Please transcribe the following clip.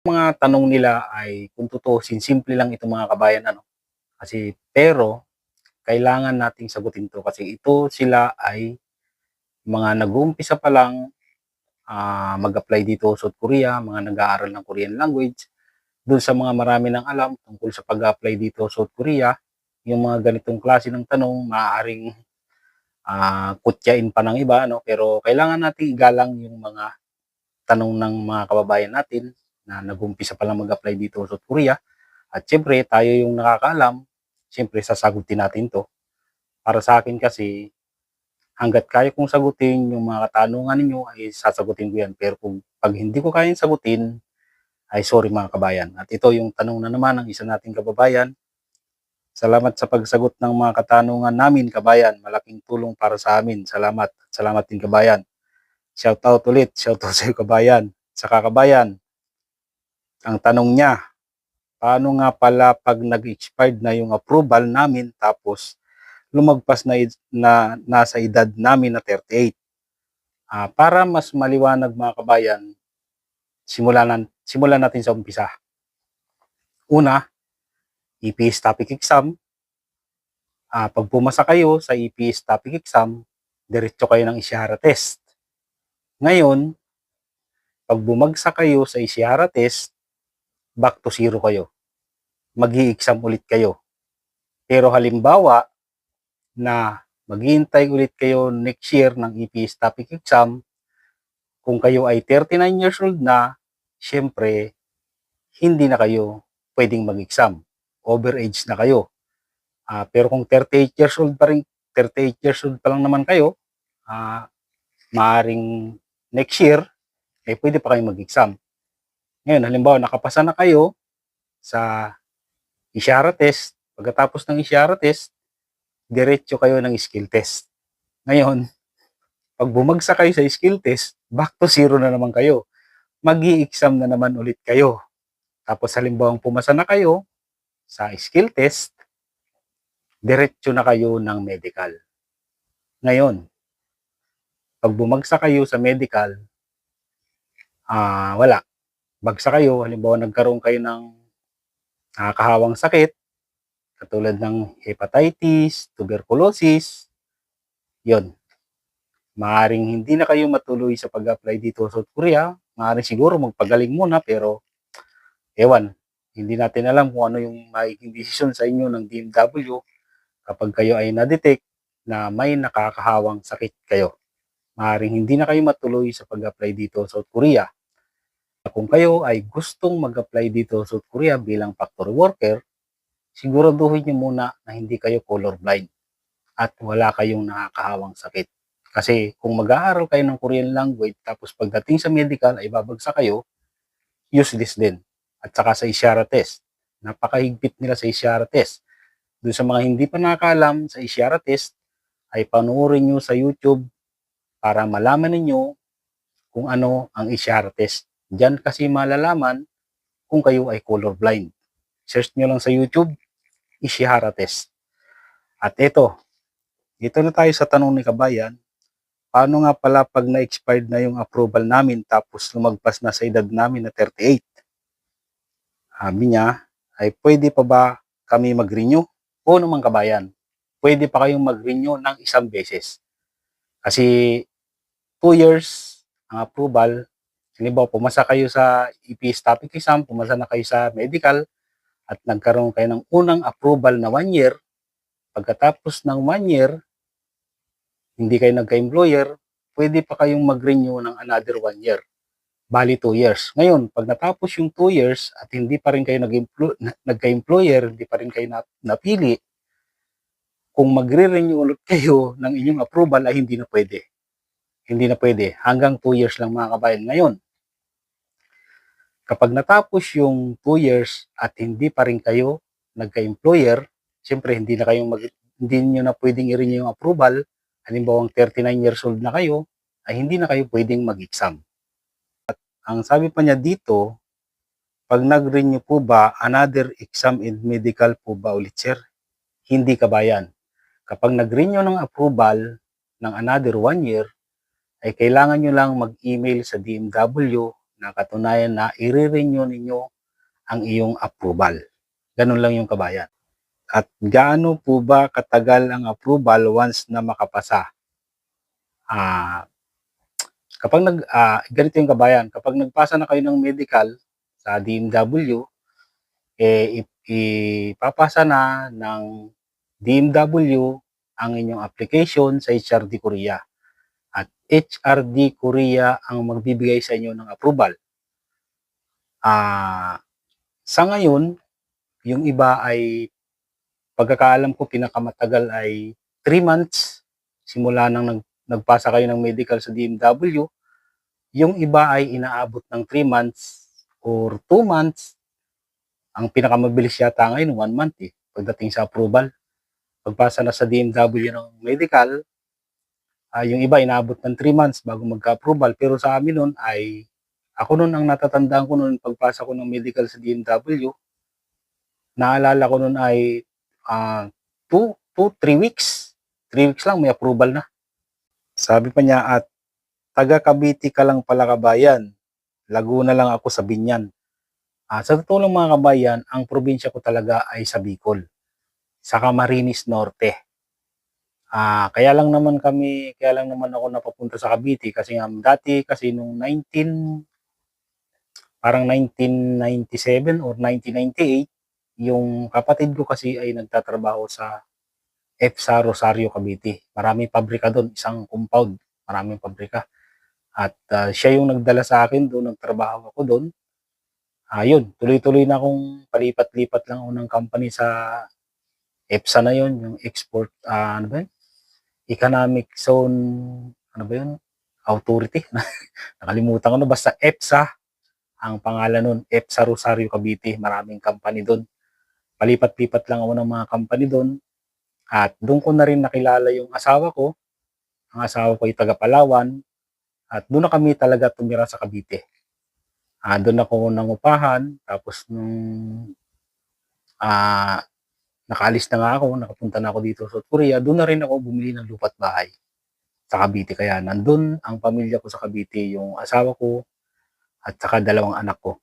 Mga tanong nila ay kung tutuusin simple lang ito mga kabayan ano, kasi pero kailangan nating sagutin 'to kasi ito sila ay mga nag-uumpisa pa lang, mag-apply dito sa South Korea, mga nag-aaral ng Korean language. Dun sa mga marami ng alam tungkol sa pag-a-apply dito sa South Korea, yung mga ganitong klase ng tanong maaaring, kutyain pa ng iba ano, pero kailangan nating igalang yung mga tanong ng mga kababayan natin na nag-uumpisa pa lang mag-apply dito sa South Korea. At siyempre tayo yung nakakaalam, siyempre sasagutin natin 'to. Para sa akin kasi, hangga't kaya kong sagutin yung mga katanungan ninyo ay sasagutin ko 'yan. Pero kung 'pag hindi ko kayang sagutin, ay sorry mga kabayan. At ito yung tanong na naman ng isa nating kababayan. Salamat sa pagsagot ng mga katanungan namin kabayan. Malaking tulong para sa amin. Salamat. Salamat din kabayan. Shoutout ulit. Shoutout sa iyo kabayan. Saka kabayan, ang tanong niya, paano nga pala 'pag nag-expired na yung approval namin tapos lumagpas na nasa edad namin na 38? Para mas maliwanag mga kabayan, simulan natin sa umpisa. Una, EPS topic exam. 'Pag pumasa kayo sa EPS topic exam, diretso kayo ng ISIARA test. Ngayon, 'pag bumagsak kayo sa ISIARA test, back to zero kayo. Mag-i-exam ulit kayo. Pero halimbawa na maghihintay ulit kayo next year ng EPS topic exam, kung kayo ay 39 years old na, syempre, hindi na kayo pwedeng mag-exam. Overage na kayo. Pero kung 38 years old pa rin, 38 years old pa lang naman kayo, maaring next year, pwede pa kayong mag-exam. Ngayon, halimbawa, nakapasa na kayo sa ISIARA test. Pagkatapos ng ISIARA test, diretso kayo ng skill test. Ngayon, pag bumagsak kayo sa skill test, back to zero na naman kayo. Mag-i-exam na naman ulit kayo. Tapos halimbawa pumasa na kayo sa skill test, diretso na kayo ng medical. Ngayon, pag bumagsak kayo sa medical, wala. Bagsak kayo, halimbawa nagkaroon kayo ng nakakahawang sakit, katulad ng hepatitis, tuberculosis, yon. Maaring hindi na kayo matuloy sa pag-apply dito sa South Korea. Maaring siguro magpagaling muna pero ewan, hindi natin alam kung ano yung magiging desisyon sa inyo ng DMW kapag kayo ay na-detect na may nakakahawang sakit kayo. Maaring hindi na kayo matuloy sa pag-apply dito sa South Korea. Kung kayo ay gustong mag-apply dito sa South Korea bilang factory worker, siguraduhin nyo muna na hindi kayo colorblind at wala kayong nakakahawang sakit. Kasi kung mag-aaral kayo ng Korean language tapos pagdating sa medical ay babagsak kayo, useless din. At saka sa ISIARA test. Napakahigpit nila sa ISIARA test. Doon sa mga hindi pa nakakaalam sa ISIARA test, ay panoorin nyo sa YouTube para malaman ninyo kung ano ang ISIARA test. Diyan kasi malalaman kung kayo ay colorblind. Search nyo lang sa YouTube, ISIARA test. At ito na tayo sa tanong ni kabayan. Paano nga pala pag na-expired na yung approval namin tapos lumagpas na sa edad namin na 38? Sabi niya, ay pwede pa ba kami mag-renew? O naman kabayan, pwede pa kayong mag-renew ng isang beses. Kasi 2 years ang approval. Halimbawa, pumasa kayo sa EPS topic exam, pumasa na kayo sa medical, at nagkaroon kayo ng unang approval na 1 year. Pagkatapos ng 1 year, hindi kayo nagka-employer, pwede pa kayong mag-renew ng another 1 year. Bali 2 years. Ngayon, pag natapos yung 2 years at hindi pa rin kayo nagka-employer, hindi pa rin kayo napili, kung magre-renew ulit kayo ng inyong approval ay hindi na pwede. Hindi na pwede. Hanggang 2 years lang mga kabayan. Ngayon, kapag natapos yung 2 years at hindi pa rin kayo nagka-employer, siyempre hindi nyo na pwedeng i-renew yung approval. Halimbawa 39 years old na kayo, ay hindi na kayo pwedeng mag-exam. Ang sabi pa niya dito, pag nag-renew po ba, another exam and medical po ba ulit sir? Hindi kabayan. Kapag nag-renew ng approval ng another 1 year, ay kailangan nyo lang mag-email sa DMW na katunayan na i-renew ninyo ang iyong approval. Ganun lang yung kabayan. At gaano po ba katagal ang approval once na makapasa? Ganito yung kabayan, kapag nagpasa na kayo ng medical sa DMW, ipapasa na ng DMW ang inyong application sa HRD Korea. At HRD Korea ang magbibigay sa inyo ng approval. Sa ngayon, yung iba ay pagkakaalam ko pinakamatagal ay 3 months simula nang nagpasa kayo ng medical sa DMW. Yung iba ay inaabot ng 3 months or 2 months. Ang pinakamabilis yata ngayon 1 month pagdating sa approval. Pagpasa na sa DMW ng medical, yung iba inaabot ng 3 months bago magka-approval. Pero sa amin noon ay, ako noon ang natatandaan ko noon pagpasa ko ng medical sa DMW, naalala ko noon ay 3 weeks. 3 weeks lang may approval na. Sabi pa niya, at taga Cavite ka lang pala kabayan. Laguna lang ako sa Binyan. Sa totoo lang mga kabayan, ang probinsya ko talaga ay sa Bicol. Sa Camarines Norte. Kaya lang naman ako napapunta sa Cavite kasi dati kasi nung 1997 or 1998, yung kapatid ko kasi ay nagtatrabaho sa EPSA Rosario, Cavite. Maraming pabrika doon, isang compound, maraming pabrika. At siya yung nagdala sa akin doon, nagtrabaho ako doon. Yun, tuloy-tuloy na akong palipat-lipat lang ako ng company sa EPSA na yun, yung export, Economic Zone, Authority. Nakalimutan ko na, basta EPSA ang pangalan nun, EPSA Rosario, Cavite. Maraming company doon. Palipat-lipat lang ako ng mga company doon. At doon ko na rin nakilala yung asawa ko. Ang asawa ko ay taga Palawan. At doon na kami talaga tumira sa Cavite. Doon ako nangupahan. Tapos nung nakaalis na nga ako, nakapunta na ako dito sa South Korea, doon na rin ako bumili ng lupa't bahay sa Cavite. Kaya nandun ang pamilya ko sa Cavite, yung asawa ko at saka 2 anak ko.